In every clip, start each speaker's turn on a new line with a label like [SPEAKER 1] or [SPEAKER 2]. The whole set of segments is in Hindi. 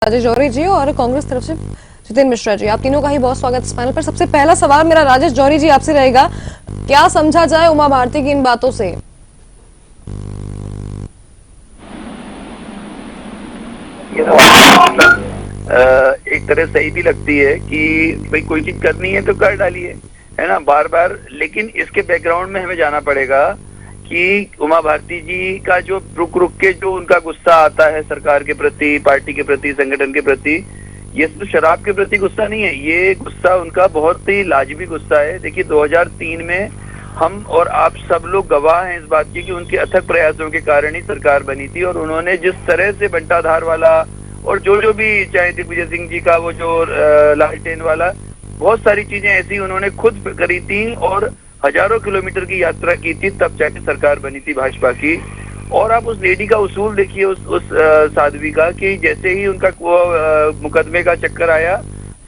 [SPEAKER 1] राजेश जौहरी जी और कांग्रेस तरफ से जितेंद्र मिश्रा जी, आप तीनों का ही बहुत स्वागत इस पैनल पर। सबसे पहला सवाल मेरा राजेश जौहरी जी आपसे रहेगा, क्या समझा जाए उमा भारती की इन बातों से?
[SPEAKER 2] एक तरह सही भी लगती है कि भाई कोई चीज करनी है तो कर डालिए, है ना, बार बार। लेकिन इसके बैकग्राउंड में हमें जाना पड़ेगा कि उमा भारती जी का जो रुक रुक के जो उनका गुस्सा आता है सरकार के प्रति, पार्टी के प्रति, संगठन के प्रति, ये तो शराब के प्रति गुस्सा नहीं है। ये गुस्सा उनका बहुत ही लाजमी गुस्सा है। देखिए 2003 में हम और आप सब लोग गवाह हैं इस बात की कि उनके अथक प्रयासों के कारण ही सरकार बनी थी। और उन्होंने जिस तरह से बंटाधार वाला और जो भी, चाहे दिग्विजय सिंह जी का वो जो लालटेन वाला, बहुत सारी चीजें ऐसी उन्होंने खुद करी थी और हजारों किलोमीटर की यात्रा की थी, तब जाके सरकार बनी थी भाजपा की। और आप उस लेडी का उसूल देखिए, उस साध्वी का, कि जैसे ही उनका मुकदमे का चक्कर आया,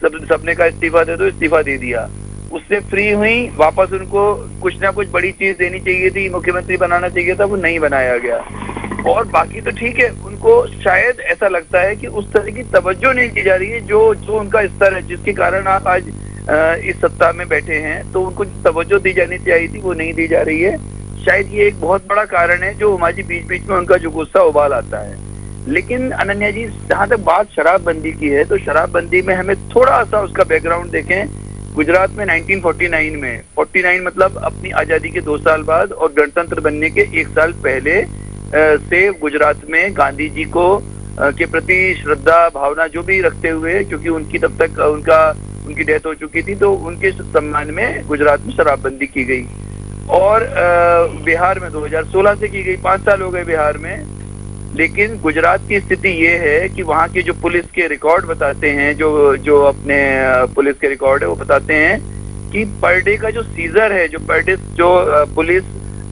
[SPEAKER 2] सबने का इस्तीफा दे दो, इस्तीफा दे दिया। उससे फ्री हुई, वापस उनको कुछ ना कुछ बड़ी चीज देनी चाहिए थी, मुख्यमंत्री बनाना चाहिए था, वो नहीं बनाया गया। और बाकी तो ठीक है, उनको शायद ऐसा लगता है कि उस तरह की तवज्जो नहीं की जा रही है जो उनका स्तर है, जिसके कारण आप आज इस सत्ता में बैठे हैं। तो उनको तवज्जो दी जानी चाहिए थी, वो नहीं दी जा रही है। शायद ये एक बहुत बड़ा कारण है जो हमारी बीच बीच में उनका जो गुस्सा उबाल आता है। लेकिन अनन्या जी, जहां तक बात शराबबंदी की है, तो शराबबंदी में हमें थोड़ा सा उसका बैकग्राउंड देखें। गुजरात में 1949 में, 49 मतलब अपनी आजादी के 2 साल बाद और गणतंत्र बनने के 1 साल पहले से गुजरात में गांधी जी को के प्रति श्रद्धा भावना जो भी रखते हुए, क्योंकि उनकी तब तक उनकी डेथ हो चुकी थी, तो उनके सम्मान में गुजरात में शराबबंदी की गई। और बिहार में 2016 से की गई, 5 साल हो गए बिहार में। लेकिन गुजरात की स्थिति ये है कि वहाँ के जो पुलिस के रिकॉर्ड बताते हैं, जो अपने पुलिस के रिकॉर्ड है, वो बताते हैं कि पर डे का जो सीजर है, जो पर डे जो पुलिस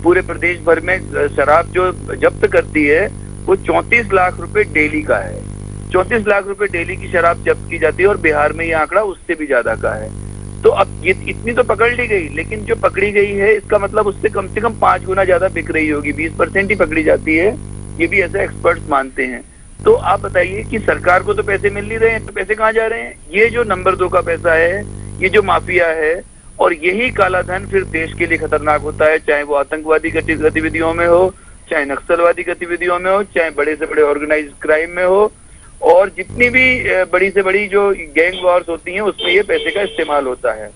[SPEAKER 2] पूरे प्रदेश भर में शराब जो जब्त करती है, वो 34 लाख रुपए डेली का है। 34 लाख रुपए डेली की शराब जब्त की जाती है और बिहार में ये आंकड़ा उससे भी ज्यादा का है। तो अब ये इतनी तो पकड़ ली गई, लेकिन जो पकड़ी गई है इसका मतलब उससे कम से कम 5 गुना ज्यादा बिक रही होगी, 20% ही पकड़ी जाती है, ये भी ऐसे एक्सपर्ट्स मानते हैं। तो आप बताइए कि सरकार को तो पैसे मिल नहीं रहे हैं, तो पैसे कहाँ जा रहे हैं? ये जो नंबर 2 का पैसा है, ये जो माफिया है, और यही काला धन फिर देश के लिए खतरनाक होता है, चाहे वो आतंकवादी गतिविधियों में हो, चाहे नक्सलवादी गतिविधियों में हो, चाहे बड़े से बड़े ऑर्गेनाइज्ड क्राइम में हो, और जितनी भी बड़ी से बड़ी जो गैंग वॉर्स होती हैं उसमें ये पैसे का इस्तेमाल होता है।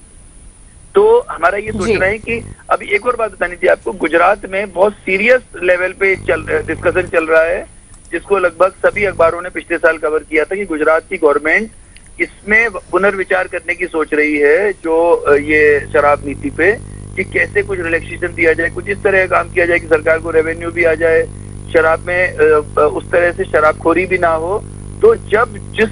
[SPEAKER 2] तो हमारा ये सोचना है कि अभी एक और बात बतानी थी आपको। गुजरात में बहुत सीरियस लेवल पे डिस्कशन चल रहा है, जिसको लगभग सभी अखबारों ने पिछले साल कवर किया था, कि गुजरात की गवर्नमेंट इसमें पुनर्विचार करने की सोच रही है, जो ये शराब नीति पे, कि कैसे कुछ रिलैक्सेशन दिया जाए, कुछ इस तरह का काम किया जाए कि सरकार को रेवेन्यू भी आ जाए, शराब में उस तरह से शराबखोरी भी ना हो। तो जब जिस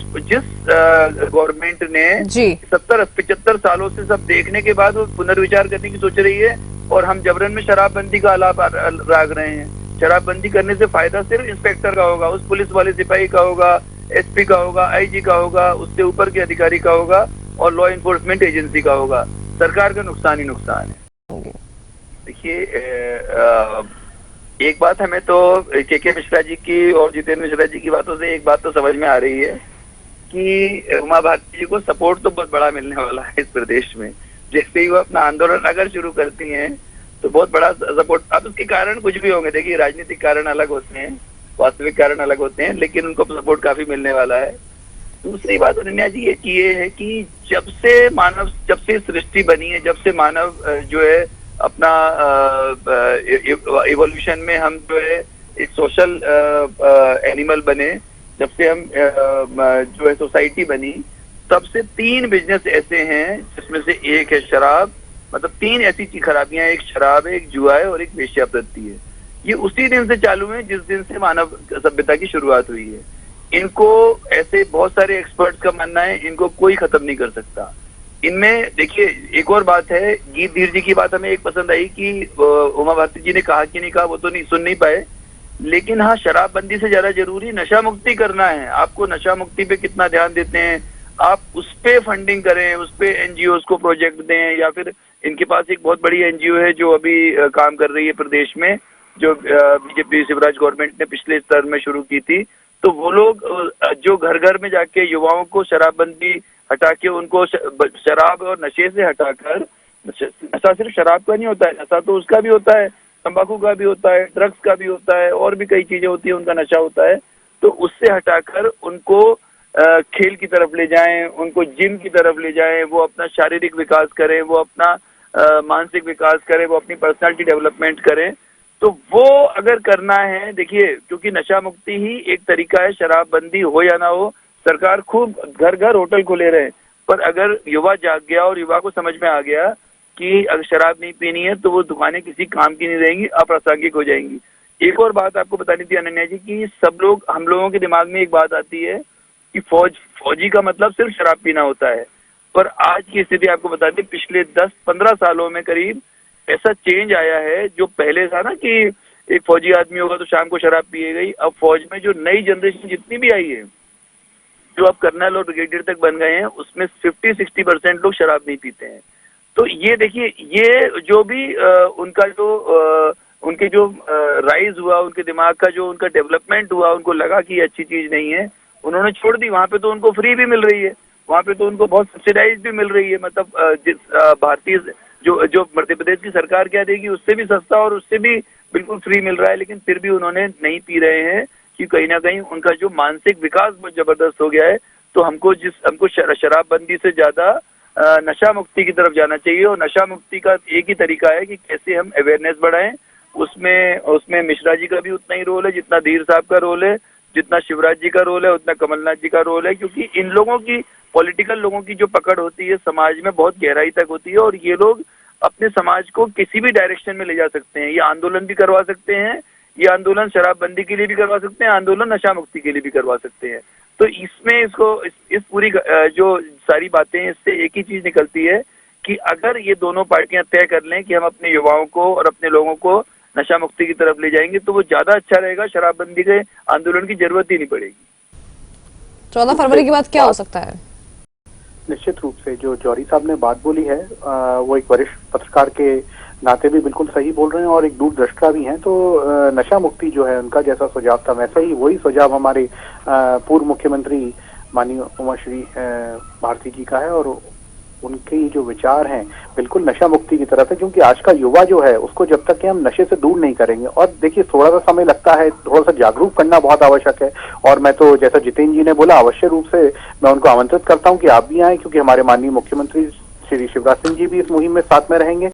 [SPEAKER 2] गवर्नमेंट ने 70-75 सालों से सब देखने के बाद वो पुनर्विचार करने की सोच रही है, और हम जबरन में शराबबंदी का आलाप राग रहे हैं। शराबबंदी करने से फायदा सिर्फ इंस्पेक्टर का होगा, उस पुलिस वाले सिपाही का होगा, एसपी का होगा, आईजी का होगा, उससे ऊपर के अधिकारी का होगा, और लॉ इन्फोर्समेंट एजेंसी का होगा। सरकार का नुकसान ही नुकसान है। देखिए, एक बात हमें तो के मिश्रा जी की और जितेंद्र मिश्रा जी की बातों से एक बात तो समझ में आ रही है कि उमा भारती जी को सपोर्ट तो बहुत बड़ा मिलने वाला है इस प्रदेश में। जैसे ही वो अपना आंदोलन अगर शुरू करती हैं तो बहुत बड़ा सपोर्ट। अब उसके कारण कुछ भी होंगे, देखिए राजनीतिक कारण अलग होते हैं, वास्तविक कारण अलग होते हैं, लेकिन उनको सपोर्ट काफी मिलने वाला है। दूसरी बात अनन्या जी ये है कि जब से सृष्टि बनी है, जब से मानव जो है अपना इवोल्यूशन में हम जो है एक सोशल एनिमल बने, जब से हम जो है सोसाइटी बनी, तब से 3 बिजनेस ऐसे हैं जिसमें से एक है शराब। मतलब 3 ऐसी खराबियां, एक शराब है, एक जुआ है और एक वेश्यावृत्ति है। ये उसी दिन से चालू है जिस दिन से मानव सभ्यता की शुरुआत हुई है। इनको ऐसे बहुत सारे एक्सपर्ट्स का मानना है, इनको कोई खत्म नहीं कर सकता। इनमें देखिए एक और बात है, गीत धीर जी की बात हमें एक पसंद आई कि उमा भारती जी ने कहा कि नहीं कहा वो तो नहीं सुन नहीं पाए, लेकिन हाँ, शराबबंदी से ज्यादा जरूरी नशा मुक्ति करना है। आपको नशा मुक्ति पे कितना ध्यान देते हैं, आप उस पे फंडिंग करें, उस पे एनजीओ को प्रोजेक्ट दें, या फिर इनके पास एक बहुत बड़ी एनजीओ है जो अभी काम कर रही है प्रदेश में, जो बीजेपी शिवराज गवर्नमेंट ने पिछले स्तर में शुरू की थी, तो वो लोग जो घर घर में जाके युवाओं को शराबबंदी हटा के उनको शराब और नशे से हटाकर, नशा सिर्फ शराब का नहीं होता है, नशा तो उसका भी होता है, तंबाकू का भी होता है, ड्रग्स का भी होता है, और भी कई चीजें होती है, उनका नशा होता है। तो उससे हटाकर उनको खेल की तरफ ले जाएं, उनको जिम की तरफ ले जाएं, वो अपना शारीरिक विकास करें, वो अपना मानसिक विकास करें, वो अपनी पर्सनालिटी डेवलपमेंट करें। तो वो अगर करना है, देखिए, क्योंकि नशा मुक्ति ही एक तरीका है, शराबबंदी हो या ना हो, सरकार खूब घर घर होटल खोले रहे, पर अगर युवा जाग गया और युवा को समझ में आ गया कि अगर शराब नहीं पीनी है तो वो दुकानें किसी काम की नहीं रहेंगी, अप्रासंगिक हो जाएंगी। एक और बात आपको बतानी थी अनन्या जी, कि हम लोगों के दिमाग में एक बात आती है कि फौजी का मतलब सिर्फ शराब पीना होता है, पर आज की स्थिति आपको बता दें, पिछले 10-15 सालों में करीब ऐसा चेंज आया है। जो पहले था ना कि एक फौजी आदमी होगा तो शाम को शराब पिए गई, अब फौज में जो नई जनरेशन जितनी भी आई है, जो अब कर्नल और ब्रिगेडियर तक बन गए हैं, उसमें 50-60% लोग शराब नहीं पीते हैं। तो ये देखिए, ये जो भी उनका जो उनके जो राइज हुआ, उनके दिमाग का जो उनका डेवलपमेंट हुआ, उनको लगा कि ये अच्छी चीज नहीं है, उन्होंने छोड़ दी। वहां पे तो उनको फ्री भी मिल रही है, वहां पे तो उनको बहुत सब्सिडाइज भी मिल रही है, मतलब जिस भारतीय जो मध्य प्रदेश की सरकार क्या देगी उससे भी सस्ता और उससे भी बिल्कुल फ्री मिल रहा है, लेकिन फिर भी उन्होंने नहीं पी रहे हैं कि कहीं ना कहीं उनका जो मानसिक विकास बहुत जबरदस्त हो गया है। तो हमको शराबबंदी से ज्यादा नशा मुक्ति की तरफ जाना चाहिए, और नशा मुक्ति का एक ही तरीका है कि कैसे हम अवेयरनेस बढ़ाएं। उसमें मिश्रा जी का भी उतना ही रोल है जितना धीर साहब का रोल है, जितना शिवराज जी का रोल है उतना कमलनाथ जी का रोल है, क्योंकि इन लोगों की, पॉलिटिकल लोगों की जो पकड़ होती है समाज में बहुत गहराई तक होती है, और ये लोग अपने समाज को किसी भी डायरेक्शन में ले जा सकते हैं। ये आंदोलन भी करवा सकते हैं, ये आंदोलन शराबबंदी के लिए भी करवा सकते हैं, आंदोलन नशा मुक्ति के लिए भी करवा सकते हैं। तो इसमें इस पूरी जो सारी बातें, इससे एक ही चीज निकलती है कि अगर ये दोनों पार्टियां तय कर लें कि हम अपने युवाओं को और अपने लोगों को नशा मुक्ति की तरफ ले जाएंगे, तो वो ज्यादा अच्छा रहेगा, शराबबंदी के आंदोलन की जरूरत ही नहीं पड़ेगी।
[SPEAKER 1] 14 फरवरी के बाद क्या हो सकता है?
[SPEAKER 3] निश्चित रूप से जो जौहरी साहब ने बात बोली है, वो एक वरिष्ठ पत्रकार के नाते भी बिल्कुल सही बोल रहे हैं और एक दूरदृष्टा भी हैं। तो नशा मुक्ति जो है, उनका जैसा सुझाव था वैसा ही वही सुझाव हमारे पूर्व मुख्यमंत्री माननीय उमाश्री भारती जी का है, और उनके जो विचार हैं बिल्कुल नशा मुक्ति की तरफ है, क्योंकि आज का युवा जो है उसको जब तक कि हम नशे से दूर नहीं करेंगे, और देखिए थोड़ा सा समय लगता है, थोड़ा सा जागरूक करना बहुत आवश्यक है। और मैं तो जैसा जितेंद्र जी ने बोला, अवश्य रूप से मैं उनको आमंत्रित करता हूं कि आप भी आएं, क्योंकि हमारे माननीय मुख्यमंत्री श्री शिवराज सिंह जी भी इस मुहिम में साथ में रहेंगे।